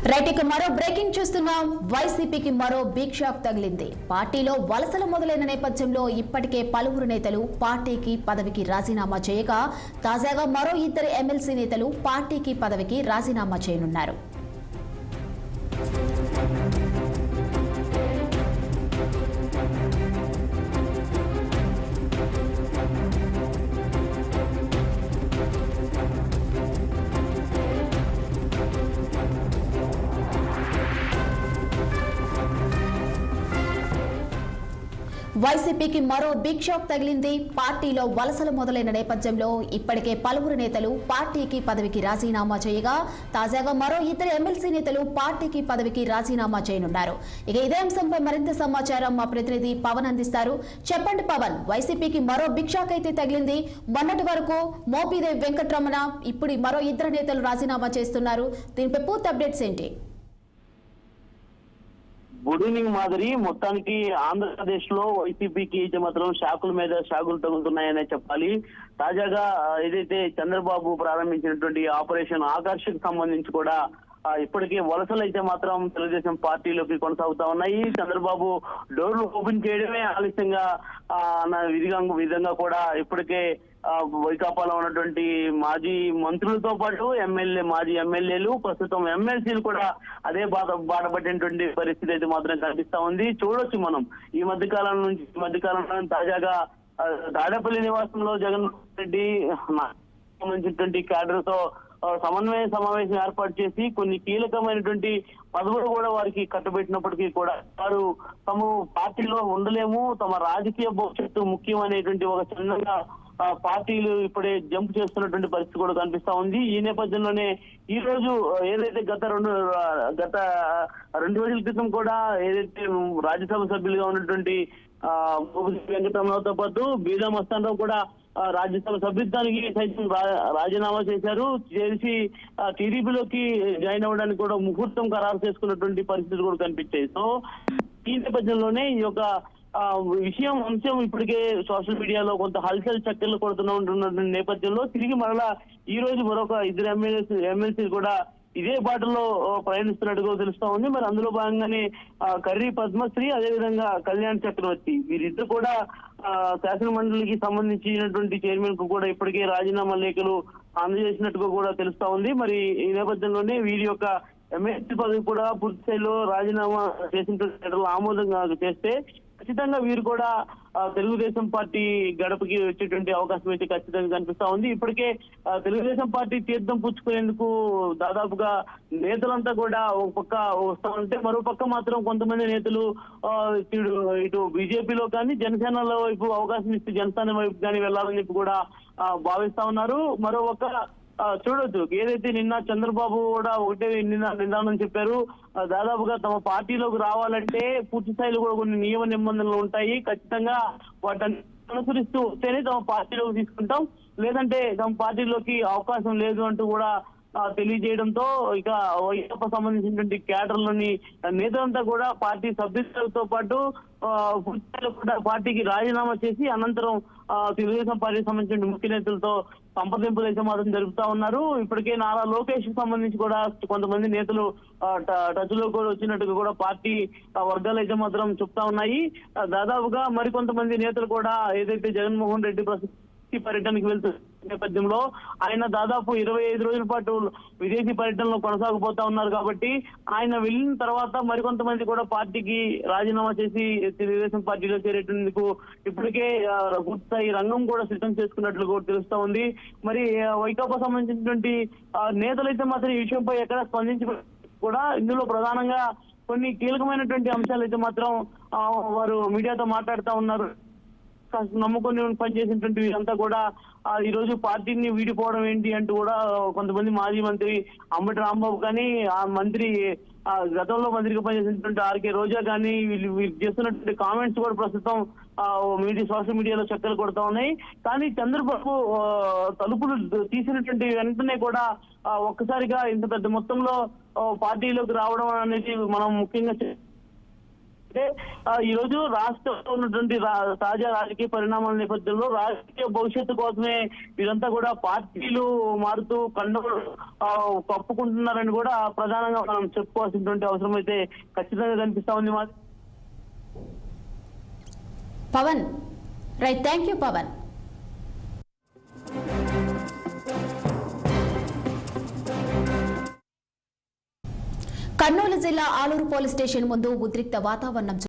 Right, ఇక మరో breaking చూస్తున్నాం. వైసీపీకి మరో బిగ్ షాక్ తగిలింది. పార్టీలో వలసలు మొదలైన నేపథ్యంలో ఇప్పటికే పలువురు నేతలు పార్టీకి పదవికి రాజీనామా చేయగా తాజాగా మరో ఇద్దరు ఎమ్మెల్సీ నేతలు పార్టీకి పదవికి రాజీనామా చేయనున్నారు. వైసీపీకి మరో బిగ్ షాక్ తగిలింది. పార్టీలో వలసలు మొదలైన నేపథ్యంలో ఇప్పటికే పలువురు నేతలు పార్టీకి పదవికి రాజీనామా చేయగా తాజాగా మరో ఇద్దరు ఎమ్మెల్సీ నేతలు పార్టీకి పదవికి రాజీనామా చేయనున్నారు. ఇక ఇదే అంశంపై మరింత సమాచారం మా ప్రతినిధి పవన్ అందిస్తారు. చెప్పండి పవన్, వైసీపీకి మరో బిగ్ షాక్ అయితే తగిలింది. మొన్నటి వరకు మోపిదేవి వెంకటరమణ, ఇప్పుడు మరో ఇద్దరు నేతలు రాజీనామా చేస్తున్నారు. దీనిపై పూర్తి అప్డేట్స్ ఏంటి? గుడ్ ఈవినింగ్ మాదిరి. మొత్తానికి ఆంధ్రప్రదేశ్ లో వైసీపీకి మాత్రం షాకుల మీద షాకులు తగులుతున్నాయనే చెప్పాలి. తాజాగా ఏదైతే చంద్రబాబు ప్రారంభించినటువంటి ఆపరేషన్ ఆకర్షకు సంబంధించి కూడా ఇప్పటికే వలసలు అయితే మాత్రం తెలుగుదేశం పార్టీలోకి కొనసాగుతా ఉన్నాయి. చంద్రబాబు డోర్లు ఓపెన్ చేయడమే ఆలస్యంగా విధంగా కూడా ఇప్పటికే వైకాపాలో ఉన్నటువంటి మాజీ మంత్రులతో పాటు మాజీ ఎమ్మెల్యేలు, ప్రస్తుతం ఎమ్మెల్సీలు కూడా అదే బాధపడినటువంటి పరిస్థితి అయితే మాత్రం కనిపిస్తా ఉంది. చూడొచ్చు మనం ఈ మధ్యకాలంలో తాజాగా తాడేపల్లి నివాసంలో జగన్మోహన్ రెడ్డి సంబంధించినటువంటి క్యాడర్ తో సమన్వయ సమావేశం ఏర్పాటు చేసి కొన్ని కీలకమైనటువంటి పదవులు కూడా వారికి కట్టబెట్టినప్పటికీ కూడా వారు తమ పార్టీలో ఉండలేము, తమ రాజకీయ భవిష్యత్తు ముఖ్యం అనేటువంటి ఒక చిన్నగా పార్టీలు ఇప్పుడే జంప్ చేస్తున్నటువంటి పరిస్థితి కూడా కనిపిస్తా ఉంది. ఈ నేపథ్యంలోనే ఈ రోజు ఏదైతే గత రెండు రోజుల క్రితం కూడా ఏదైతే రాజ్యసభ సభ్యులుగా ఉన్నటువంటి వెంకటరమణతో పాటు బీదా మస్తానరావు కూడా రాజ్యసభ సభ్యత్వానికి సైతం రాజీనామా చేసి టీడీపీలోకి జాయిన్ అవ్వడానికి కూడా ముహూర్తం ఖరారు చేసుకున్నటువంటి పరిస్థితులు కూడా కనిపించాయి. సో ఈ నేపథ్యంలోనే ఈ యొక్క అంశం ఇప్పటికే సోషల్ మీడియాలో కొంత హల్చల్ చక్కర్లు కొడుతున్న నేపథ్యంలో తిరిగి మరలా ఈ రోజు మరొక ఇద్దరు ఎమ్మెల్సీలు కూడా ఇదే బాటలో ప్రయాణిస్తున్నట్టుగా తెలుస్తా ఉంది. మరి అందులో భాగంగానే కర్రీ పద్మశ్రీ, అదేవిధంగా కళ్యాణ్ చక్రవర్తి, వీరిద్దరు కూడా శాసన మండలికి సంబంధించినటువంటి చైర్మన్ కు కూడా ఇప్పటికే రాజీనామా లేఖలు అందజేసినట్టుగా కూడా తెలుస్తా ఉంది. మరి ఈ నేపథ్యంలోనే వీరి యొక్క ఎమ్మెల్సీ పదవి కూడా పూర్తి స్థాయిలో రాజీనామా చేసినటువంటి ఆమోదంగా చేస్తే ఖచ్చితంగా వీరు కూడా తెలుగుదేశం పార్టీ గడపకి వచ్చేటువంటి అవకాశం అయితే ఖచ్చితంగా కనిపిస్తా ఉంది. ఇప్పటికే తెలుగుదేశం పార్టీ తీర్థం పుచ్చుకునేందుకు దాదాపుగా నేతలంతా కూడా ఒక పక్క వస్తా ఉంటే మరో పక్క మాత్రం కొంతమంది నేతలు ఇటు బీజేపీలో కానీ జనసేనలో వైపు అవకాశం ఇస్తే జనసేన వైపు కానీ వెళ్లాలని చెప్పి కూడా భావిస్తా ఉన్నారు. మరో పక్క చూడొచ్చు, ఏదైతే నిన్న చంద్రబాబు కూడా ఒకటే నిదానం చెప్పారు, దాదాపుగా తమ పార్టీలోకి రావాలంటే పూర్తి స్థాయిలో కూడా కొన్ని నియమ నిబంధనలు ఉంటాయి, ఖచ్చితంగా వాటిని అనుసరిస్తూ వస్తేనే తమ పార్టీలోకి తీసుకుంటాం, లేదంటే తమ పార్టీలోకి అవకాశం లేదు అంటూ కూడా తెలియజేయడంతో ఇక వైకాపా సంబంధించినటువంటి క్యాడర్లోని నేతలంతా కూడా పార్టీ సభ్యులతో పాటు కూడా పార్టీకి రాజీనామా చేసి అనంతరం తెలుగుదేశం పార్టీకి సంబంధించిన ముఖ్య నేతలతో సంప్రదింపులు అయితే మాత్రం జరుపుతా ఉన్నారు. ఇప్పటికే నారా లోకేష్ కి సంబంధించి కూడా కొంతమంది నేతలు టచ్ లో కూడా వచ్చినట్టుగా కూడా పార్టీ వర్గాలు అయితే మాత్రం చెప్తా ఉన్నాయి. దాదాపుగా మరికొంతమంది నేతలు కూడా ఏదైతే జగన్మోహన్ రెడ్డి పర్యటనకి వెళ్తున్న నేపథ్యంలో ఆయన దాదాపు 25 రోజుల పాటు విదేశీ పర్యటనలో కొనసాగబోతా ఉన్నారు. కాబట్టి ఆయన వెళ్ళిన తర్వాత మరికొంతమంది కూడా పార్టీకి రాజీనామా చేసి తెలుగుదేశం పార్టీలో చేరేటందుకు ఇప్పటికే పూర్తిస్థాయి రంగం కూడా సిద్ధం చేసుకున్నట్లు కూడా తెలుస్తా ఉంది. మరి వైకాపా సంబంధించినటువంటి నేతలైతే మాత్రం ఈ విషయంపై ఎక్కడ స్పందించి కూడా ఇందులో ప్రధానంగా కొన్ని కీలకమైనటువంటి అంశాలు అయితే మాత్రం వారు మీడియాతో మాట్లాడుతూ ఉన్నారు. నమ్ముకొని పనిచేసినటువంటి వీరంతా కూడా ఈ రోజు పార్టీని వీడిపోవడం ఏంటి అంటూ కూడా కొంతమంది మాజీ మంత్రి అంబటి రాంబాబు కానీ ఆ మంత్రి గతంలో మంత్రిగా పనిచేసినటువంటి ఆర్కే రోజా కానీ వీళ్ళు చేస్తున్నటువంటి కామెంట్స్ కూడా ప్రస్తుతం సోషల్ మీడియాలో చక్కలు కొడుతూ ఉన్నాయి. కానీ చంద్రబాబు తలుపులు తీసినటువంటి వెంటనే కూడా ఒక్కసారిగా ఇంత పెద్ద మొత్తంలో పార్టీలోకి రావడం అనేది మనం ముఖ్యంగా అంటే ఈ రోజు రాష్ట్రంలో ఉన్నటువంటి తాజా రాజకీయ పరిణామాల నేపథ్యంలో రాజకీయ భవిష్యత్తు కోసమే వీరంతా కూడా పార్టీలు మారుతూ కండలు కప్పుకుంటున్నారని కూడా ప్రధానంగా మనం చెప్పుకోవాల్సినటువంటి అవసరం అయితే ఖచ్చితంగా కనిపిస్తా ఉంది. Pavan right, thank you Pavan. Kurnool జిల్లా ఆలూరు పోలీస్ స్టేషన్ ముందు ఉద్రిక్త వాతావరణం